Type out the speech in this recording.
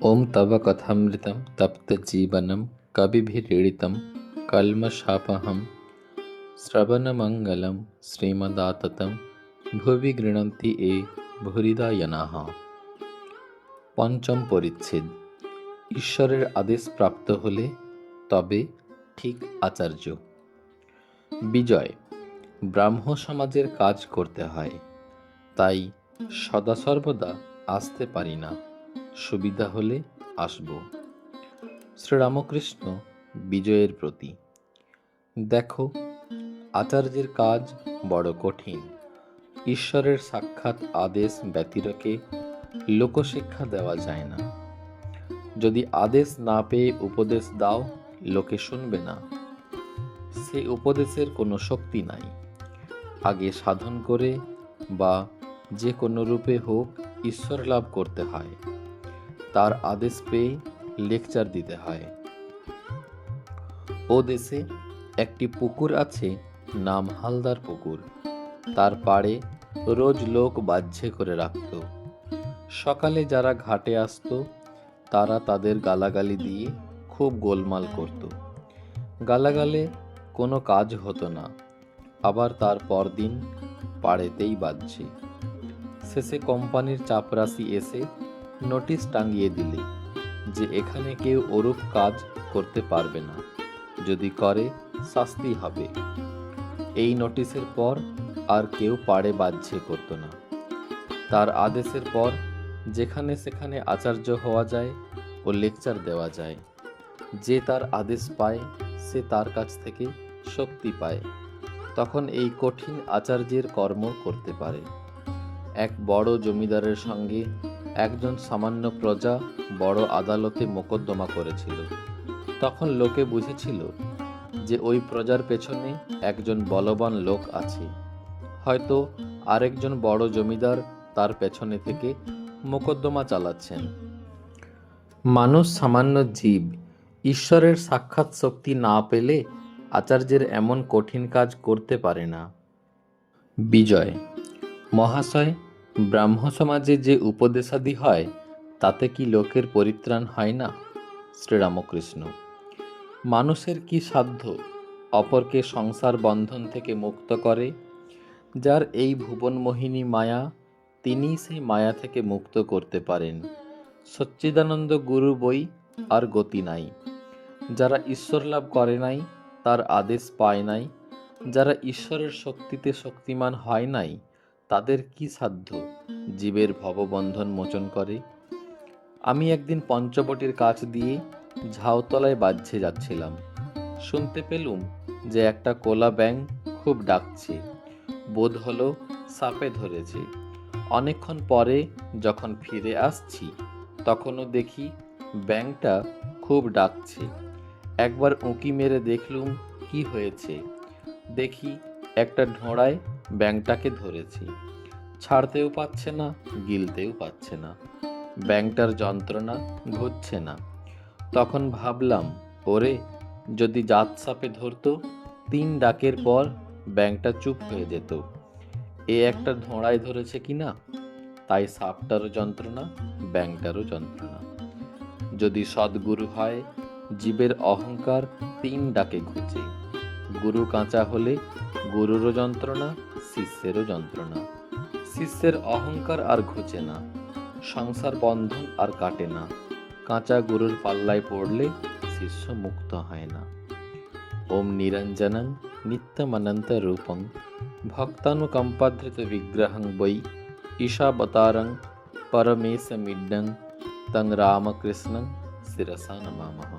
ॐ तव कथामृतं तप्तजीवनं कविभिरीडितं कल्मषापहं শ্রবণমঙ্গলম শ্রীমদাততম ভুবি গৃণন্তি এ ভূরিদায়নাঃ। পঞ্চম পরিচ্ছেদ। ঈশ্বরের আদেশ প্রাপ্ত হলে তবে ঠিক আচার্য। বিজয়। ব্রাহ্ম সমাজের কাজ করতে হয়, তাই সদা সর্বদা আসতে পারি না, সুবিধা হলে আসব। শ্রীরামকৃষ্ণ বিজয়ের প্রতি। দেখো, আচার্যের কাজ বড় কঠিন। ঈশ্বরের সাক্ষাৎ আদেশ ব্যতিরেকে লোকশিক্ষা দেওয়া যায় না। যদি আদেশ না পেয়ে উপদেশ দাও, লোকে শুনবে না। সে উপদেশের কোনো শক্তি নাই। আগে সাধন করে বা যে কোনো রূপে হোক ঈশ্বর লাভ করতে হয়। তার আদেশ পেয়ে লেকচার দিতে হয়। ও দেশে একটি পুকুর আছে, নাম হালদার পুকুর। তার পাড়ে রোজ লোক বাহ্যে করে রাখত। সকালে যারা ঘাটে আসত তারা তাদের গালাগালি দিয়ে খুব গোলমাল করত। গালাগালে কোনো কাজ হতো না, আবার তার পরদিন পাড়েতেই বাজছে। শেষে কোম্পানির চাপরাশি এসে নোটিশ টাঙিয়ে দিলে যে এখানে কেউ ওরূপ কাজ করতে পারবে না, যদি করে শাস্তি হবে। এই নোটিশের পর আর কেউ পাড়ে বাহ্যে করত না। তার আদেশের পর যেখানে সেখানে আচার্য হওয়া যায় ও লেকচার দেওয়া যায়। যে তার আদেশ পায় সে তার কাছ থেকে শক্তি পায়, তখন এই কঠিন আচার্যের কর্ম করতে পারে। এক বড় জমিদারের সঙ্গে একজন সামান্য প্রজা বড় আদালতে মোকদ্দমা করেছিল। তখন লোকে বুঝেছিল যে ওই প্রজার পেছনে একজন বলবান লোক আছে, হয়তো আরেকজন বড় জমিদার তার পেছনে থেকে মোকদ্দমা চালাচ্ছেন। মানুষ সামান্য জীব, ঈশ্বরের সাক্ষাৎ শক্তি না পেলে আচার্যের এমন কঠিন কাজ করতে পারে না। বিজয়। মহাশয়, ব্রাহ্ম সমাজে যে উপদেশাদি হয় তাতে কি লোকের পরিত্রাণ হয় না? শ্রীরামকৃষ্ণ। মানুষের কি সাধ্য অপরকে সংসার বন্ধন থেকে মুক্ত করে? যার এই ভুবনমোহিনী মায়া, তিনিই সেই মায়া থেকে মুক্ত করতে পারেন। সচ্চিদানন্দ গুরু বই আর গতি নাই। যারা ঈশ্বর লাভ করে নাই, তার আদেশ পায় নাই, যারা ঈশ্বরের শক্তিতে শক্তিমান হয় নাই, তাদের কি সাধ্য জীবের ভববন্ধন মোচন করে? আমি একদিন পঞ্চবটির কাছ দিয়ে ঝাউতলায় বাহ্যে যাচ্ছিলাম। শুনতে পেলুম যে একটা কোলা ব্যাঙ খুব ডাকছে। বোধ হলো সাপে ধরেছে। অনেকক্ষণ পরে যখন ফিরে আসছি তখনও দেখি ব্যাঙটা খুব ডাকছে। একবার উঁকি মেরে দেখলুম কি হয়েছে। দেখি একটা ঢোঁড়ায় ব্যাঙটাকে ধরেছে, ছাড়তেও পাচ্ছে না, গিলতেও পাচ্ছে না। ব্যাঙটার যন্ত্রণা ঘুরছে না। তখন ভাবলাম, ওরে, যদি জাত সাপে ধরতো, 3 ডাকের পর ব্যাঙটা চুপ হয়ে যেত। এ একটা ধোঁড়ায় ধরেছে কিনা, তাই সাপটারও যন্ত্রণা, ব্যাঙটারও যন্ত্রণা। যদি সদ্গুরু হয়, জীবের অহংকার 3 ডাকে ঘুচে। গুরু কাঁচা হলে গুরুরও যন্ত্রণা, শিষ্যেরও যন্ত্রণা। শিষ্যের অহংকার আর ঘুচে না, সংসার বন্ধন আর কাটে না। কাঁচা গুরুর পাল্লায় পড়লে শিষ্য মুক্ত হয় না। ওম নিরঞ্জনং নিত্যমনন্ত রূপং ভক্তানুকম্পাধৃত বিগ্রহং বৈ ঈশাবতারং পরমেশমিড্ডং তং রামকৃষ্ণং শিরসা নমামঃ।